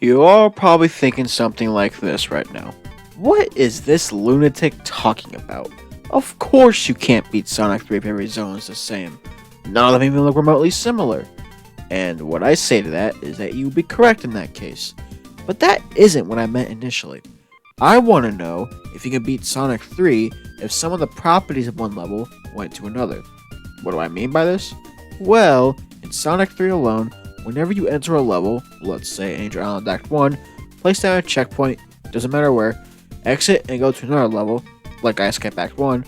You're all probably thinking something like this right now. What is this lunatic talking about? Of course you can't beat Sonic 3 if every zone is the same. None of them even look remotely similar. And what I say to that is that you would be correct in that case. But that isn't what I meant initially. I want to know if you can beat Sonic 3 if some of the properties of one level went to another. What do I mean by this? Well, in Sonic 3 alone, whenever you enter a level, let's say Angel Island Act 1, place down a checkpoint, doesn't matter where, exit and go to another level, like Ice Cap Act 1,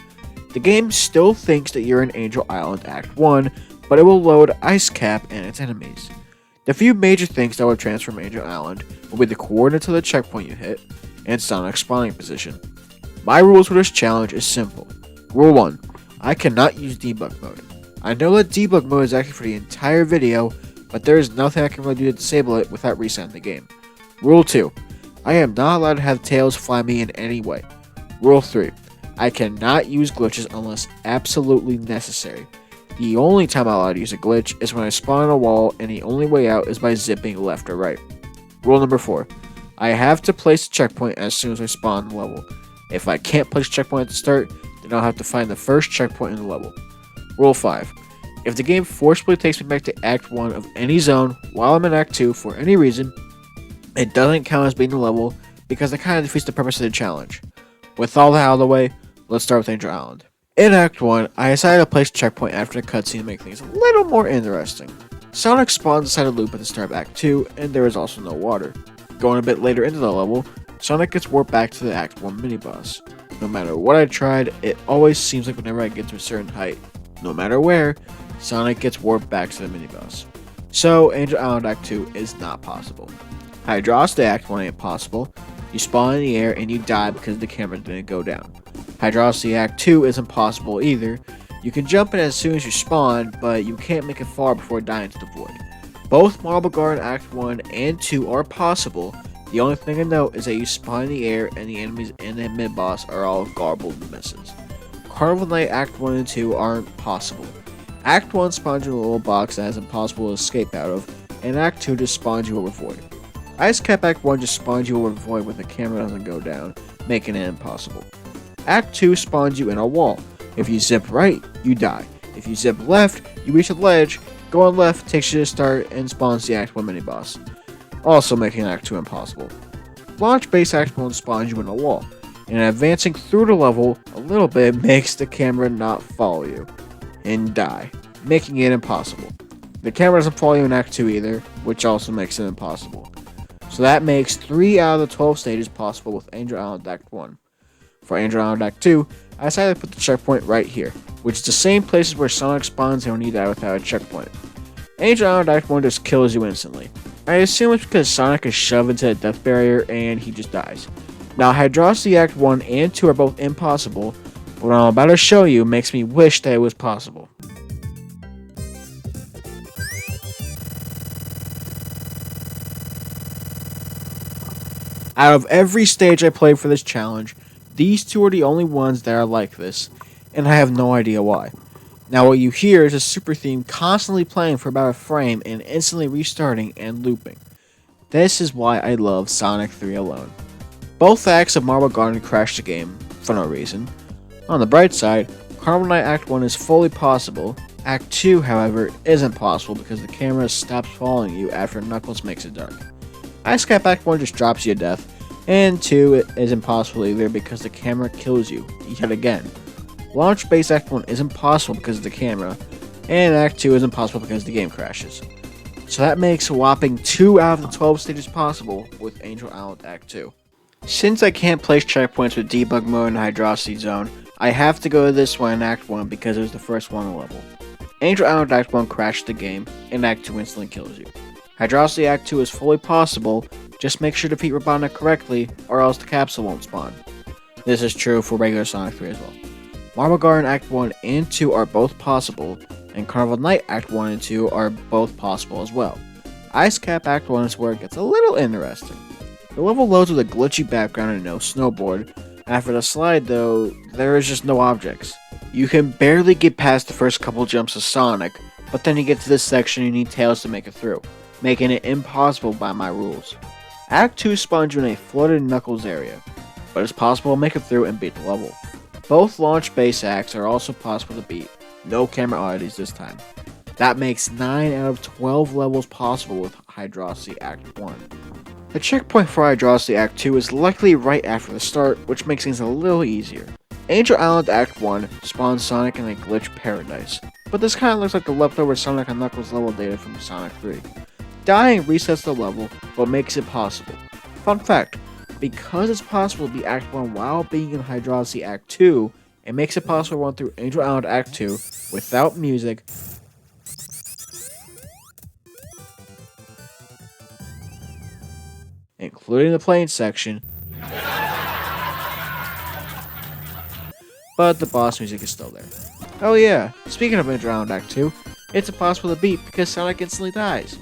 the game still thinks that you're in Angel Island Act 1, but it will load Ice Cap and its enemies. The few major things that will transfer from Angel Island will be the coordinates of the checkpoint you hit, and Sonic's spawning position. My rules for this challenge is simple. Rule 1. I cannot use debug mode. I know that debug mode is actually for the entire video, but there is nothing I can really do to disable it without resetting the game. Rule 2. I am not allowed to have tails fly me in any way. Rule 3. I cannot use glitches unless absolutely necessary. The only time I'm allowed to use a glitch is when I spawn on a wall and the only way out is by zipping left or right. Rule number 4. I have to place a checkpoint as soon as I spawn the level. If I can't place a checkpoint at the start, then I'll have to find the first checkpoint in the level. Rule 5. If the game forcibly takes me back to Act 1 of any zone while I'm in Act 2 for any reason, it doesn't count as being the level because it kind of defeats the purpose of the challenge. With all that out of the way, let's start with Angel Island. In Act 1, I decided to place a checkpoint after the cutscene to make things a little more interesting. Sonic spawns inside a loop at the start of Act 2, and there is also no water. Going a bit later into the level, Sonic gets warped back to the Act 1 mini-boss. No matter what I tried, it always seems like whenever I get to a certain height, no matter where, Sonic gets warped back to the mini-boss. So, Angel Island Act 2 is not possible. Hydrocity Act 1 ain't possible. You spawn in the air and you die because the camera didn't go down. Hydrocity Act 2 isn't possible either. You can jump in as soon as you spawn, but you can't make it far before dying to the void. Both Marble Garden Act 1 and 2 are possible. The only thing to note is that you spawn in the air and the enemies in the mid-boss are all garbled misses. Carnival Night Act 1 and 2 aren't possible. Act 1 spawns you in a little box that is impossible to escape out of, and Act 2 just spawns you over void. Ice Cap Act 1 just spawns you over void when the camera doesn't go down, making it impossible. Act 2 spawns you in a wall. If you zip right, you die. If you zip left, you reach a ledge, go on left, takes you to start, and spawns the Act 1 mini-boss, also making Act 2 impossible. Launch Base Act 1 spawns you in a wall, and advancing through the level a little bit makes the camera not follow you, and die, making it impossible. The camera doesn't follow you in Act 2 either, which also makes it impossible. So that makes 3 out of the 12 stages possible with Angel Island Act 1. For Angel Island Act 2, I decided to put the checkpoint right here, which is the same places where Sonic spawns and when you die without a checkpoint. Angel Island Act 1 just kills you instantly. I assume it's because Sonic is shoved into the death barrier and he just dies. Now Hydrocity Act 1 and 2 are both impossible, but what I'm about to show you makes me wish that it was possible. Out of every stage I played for this challenge, these two are the only ones that are like this, and I have no idea why. Now what you hear is a super theme constantly playing for about a frame and instantly restarting and looping. This is why I love Sonic 3 alone. Both acts of Marble Garden crash the game, for no reason. On the bright side, Carnival Night Act 1 is fully possible. Act 2, however, isn't possible because the camera stops following you after Knuckles makes it dark. Ice Cap Act 1 just drops you to death, and 2 is impossible either because the camera kills you, yet again. Launch Base Act 1 isn't possible because of the camera, and Act 2 isn't possible because the game crashes. So that makes a whopping 2 out of the 12 stages possible with Angel Island Act 2. Since I can't place checkpoints with debug mode and Hydrocity Zone, I have to go to this one in Act 1 because it was the first one on the level. Angel Island Act 1 crashed the game, and Act 2 instantly kills you. Hydrocity Act 2 is fully possible, just make sure to defeat Robotnik correctly, or else the capsule won't spawn. This is true for regular Sonic 3 as well. Marble Garden Act 1 and 2 are both possible, and Carnival Night Act 1 and 2 are both possible as well. Ice Cap Act 1 is where it gets a little interesting. The level loads with a glitchy background and no snowboard. After the slide though, there is just no objects. You can barely get past the first couple jumps of Sonic, but then you get to this section and you need Tails to make it through, making it impossible by my rules. Act 2 spawns you in a flooded Knuckles area, but it's possible to make it through and beat the level. Both launch-based acts are also possible to beat, no camera oddities this time. That makes 9 out of 12 levels possible with Hydrocity Act 1. The checkpoint for Hydrocity Act 2 is likely right after the start, which makes things a little easier. Angel Island Act 1 spawns Sonic in a glitch paradise, but this kinda looks like the leftover Sonic and Knuckles level data from Sonic 3. Dying resets the level, but makes it possible. Fun fact, because it's possible to beat Act 1 while being in Hydrocity Act 2, it makes it possible to run through Angel Island Act 2 without music, including the plane section, but the boss music is still there. Oh yeah, speaking of Angel Island Act 2, it's impossible to beat because Sonic instantly dies.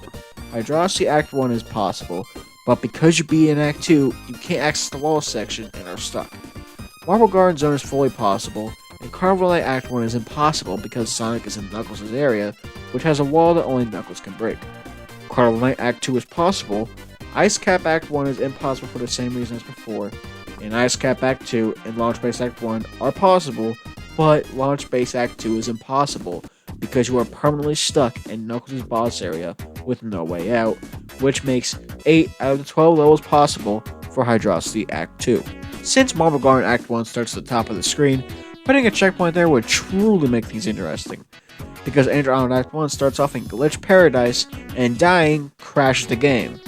Hydrocity Act 1 is possible, but because you beat in Act 2, you can't access the wall section and are stuck. Marble Garden Zone is fully possible, and Carnival Night Act 1 is impossible because Sonic is in Knuckles' area, which has a wall that only Knuckles can break. Carnival Night Act 2 is possible, Ice Cap Act 1 is impossible for the same reason as before, and Ice Cap Act 2 and Launch Base Act 1 are possible, but Launch Base Act 2 is impossible because you are permanently stuck in Knuckles' boss area with no way out, which makes 8 out of the 12 levels possible for Hydrocity Act 2. Since Marble Garden Act 1 starts at the top of the screen, putting a checkpoint there would truly make things interesting, because Angel Island Act 1 starts off in Glitch Paradise, and dying crashes the game.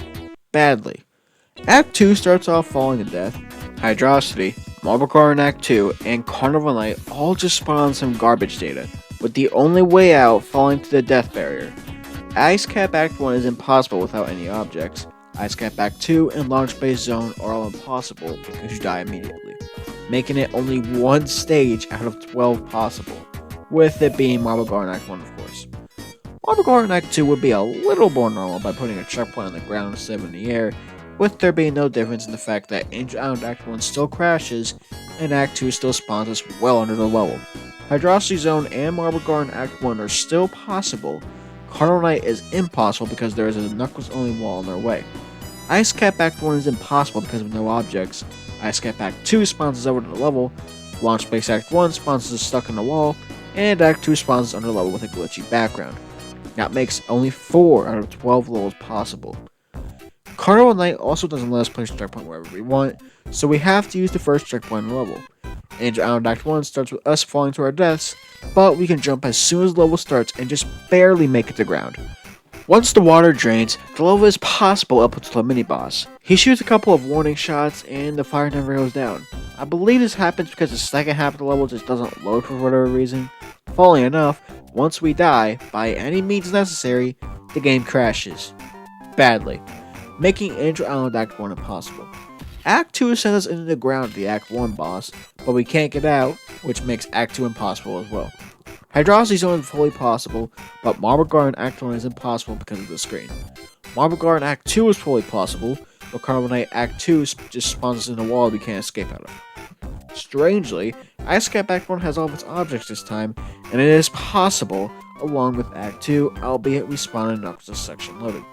Badly. Act 2 starts off falling to death. Hydrocity, Marble Garden Act 2, and Carnival Night all just spawn some garbage data, with the only way out falling to the death barrier. Ice Cap Act 1 is impossible without any objects. Ice Cap Act 2 and Launch Base Zone are all impossible because you die immediately, making it only one stage out of 12 possible, with it being Marble Garden Act 1 of course. Marble Garden Act 2 would be a little more normal by putting a checkpoint on the ground instead of in the air, with there being no difference in the fact that Angel Island Act 1 still crashes, and Act 2 still spawns us well under the level. Hydrocity Zone and Marble Garden Act 1 are still possible. Carnival Night is impossible because there is a Knuckles only wall in their way. Ice Cap Act 1 is impossible because of no objects. Ice Cap Act 2 spawns us over to the level. Launch Base Act 1 spawns us stuck in the wall, and Act 2 spawns us under level with a glitchy background. That makes only 4 out of 12 levels possible. Carnival Night also doesn't let us place a checkpoint wherever we want, so we have to use the first checkpoint in the level. Angel Island Act 1 starts with us falling to our deaths, but we can jump as soon as the level starts and just barely make it to ground. Once the water drains, the level is possible up until the mini-boss. He shoots a couple of warning shots and the fire never goes down. I believe this happens because the second half of the level just doesn't load for whatever reason. Funnily enough, once we die, by any means necessary, the game crashes. Badly, making Angel Island Act 1 impossible. Act 2 sends us into the ground to the Act 1 boss, but we can't get out, which makes Act 2 impossible as well. Hydrocity Zone is fully possible, but Marble Garden Act 1 is impossible because of the screen. Marble Garden Act 2 is fully possible, but Carnival Night Act 2 just spawns us in a wall we can't escape out of. Strangely, Ice Cap Act 1 has all of its objects this time, and it is possible, along with Act 2, albeit we spawn in Knuckles' section loaded.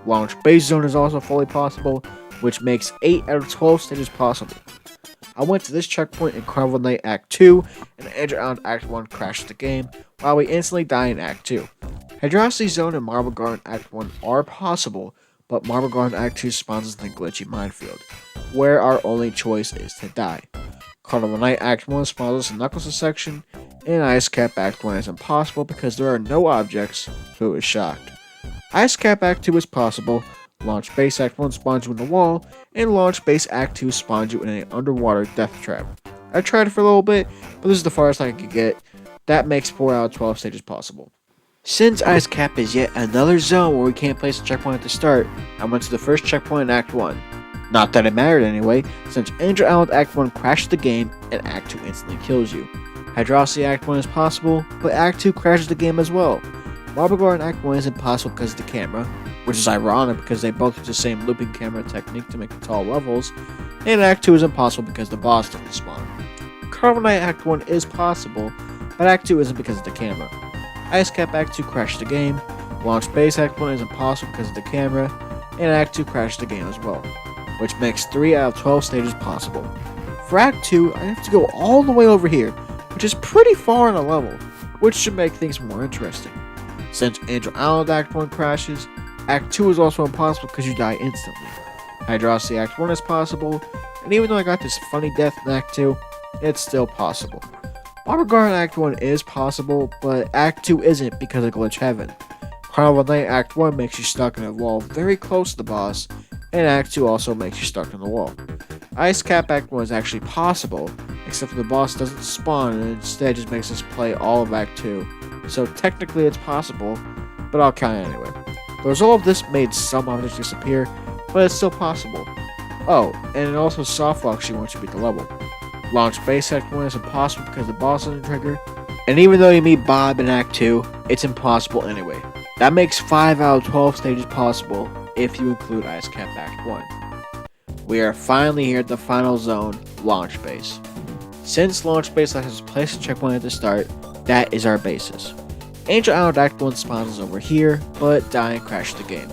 Launch Base Zone is also fully possible, which makes 8 out of 12 stages possible. I went to this checkpoint in Carnival Night Act 2, and Angel Island Act 1 crashed the game, while we instantly die in Act 2. Hydrocity Zone and Marble Garden Act 1 are possible, but Marble Garden Act 2 spawns us in the glitchy minefield, where our only choice is to die. Carnival Night Act 1 spawns us in Knuckles' section, and Ice Cap Act 1 is impossible because there are no objects, who is shocked. Ice Cap Act 2 is possible, Launch Base Act 1 spawns you in the wall, and Launch Base Act 2 spawns you in an underwater death trap. I tried it for a little bit, but this is the farthest I could get. That makes 4 out of 12 stages possible. Since Ice Cap is yet another zone where we can't place a checkpoint at the start, I went to the first checkpoint in Act 1. Not that it mattered anyway, since Angel Island Act 1 crashes the game, and Act 2 instantly kills you. Hydrocity Act 1 is possible, but Act 2 crashes the game as well. Marble Garden Act 1 is impossible because of the camera, which is ironic because they both use the same looping camera technique to make the tall levels, and Act 2 is impossible because the boss doesn't spawn. Carnival Night Act 1 is possible, but Act 2 isn't because of the camera. Ice Cap Act 2 crashed the game, Launch Base Act 1 is impossible because of the camera, and Act 2 crashed the game as well. which makes 3 out of 12 stages possible. For Act 2, I have to go all the way over here, which is pretty far in a level, which should make things more interesting. Since Angel Island Act 1 crashes, Act 2 is also impossible because you die instantly. Hydrocity Act 1 is possible, and even though I got this funny death in Act 2, it's still possible. Barber Garden Act 1 is possible, but Act 2 isn't because of Glitch Heaven. Carnival Night Act 1 makes you stuck in a wall very close to the boss, and Act 2 also makes you stuck in the wall. Ice Cap Act 1 is actually possible, except for the boss doesn't spawn and instead just makes us play all of Act 2, so technically it's possible, but I'll count it anyway. The result of this made some objects disappear, but it's still possible. Oh, and it also soft locks you once you beat the level. Launch Base Act 1 is impossible because the boss doesn't trigger, and even though you meet Bob in Act 2, it's impossible anyway. That makes 5 out of 12 stages possible if you include Ice Cap Act 1. We are finally here at the final zone, Launch Base. Since Launch Base has a place to checkpoint at the start, that is our basis. Angel Island Act 1 spawns over here, but dying crashes the game.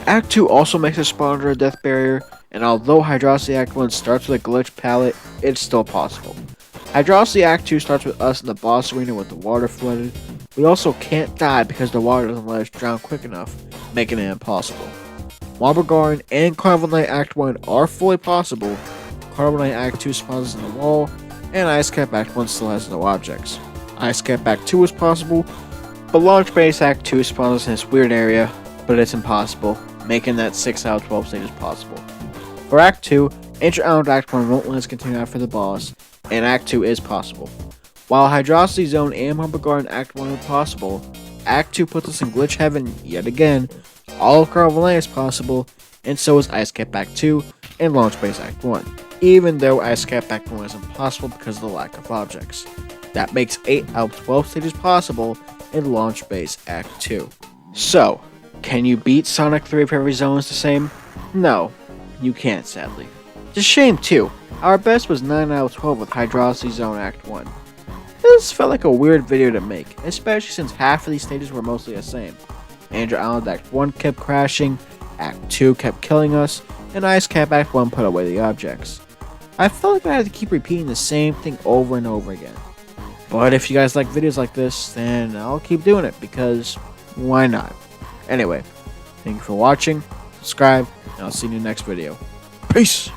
Act 2 also makes a spawn under a death barrier, and although Hydrocity Act 1 starts with a glitch palette, it's still possible. Hydrocity Act 2 starts with us in the boss arena with the water flooded. We also can't die because the water doesn't let us drown quick enough, making it impossible. Barber Garden and Carnival Night Act 1 are fully possible. Carnival Night Act 2 spawns in the wall, and Ice Cap Act 1 still has no objects. Ice Cap Act 2 is possible, but Launch Base Act 2 spawns in this weird area, but it's impossible, making that 6 out of 12 stages possible. For Act 2, Angel Island Act 1 won't let us continue after the boss, and Act 2 is possible. While Hydrocity Zone and Barber Garden Act 1 are possible, Act 2 puts us in Glitch Heaven yet again. All of Carnival Night is possible, and so is Ice Cap Act 2 and Launch Base Act 1, even though Ice Cap Act 1 is impossible because of the lack of objects. That makes 8 out of 12 stages possible in Launch Base Act 2. So, can you beat Sonic 3 if every zone is the same? No, you can't, sadly. It's a shame too. Our best was 9 out of 12 with Hydrocity Zone Act 1. This felt like a weird video to make, especially since half of these stages were mostly the same. Angel Island Act 1 kept crashing, Act 2 kept killing us, and Ice Cap Act 1 put away the objects. I felt like I had to keep repeating the same thing over and over again. But if you guys like videos like this, then I'll keep doing it, because why not? Anyway, thank you for watching, subscribe, and I'll see you in the next video. Peace!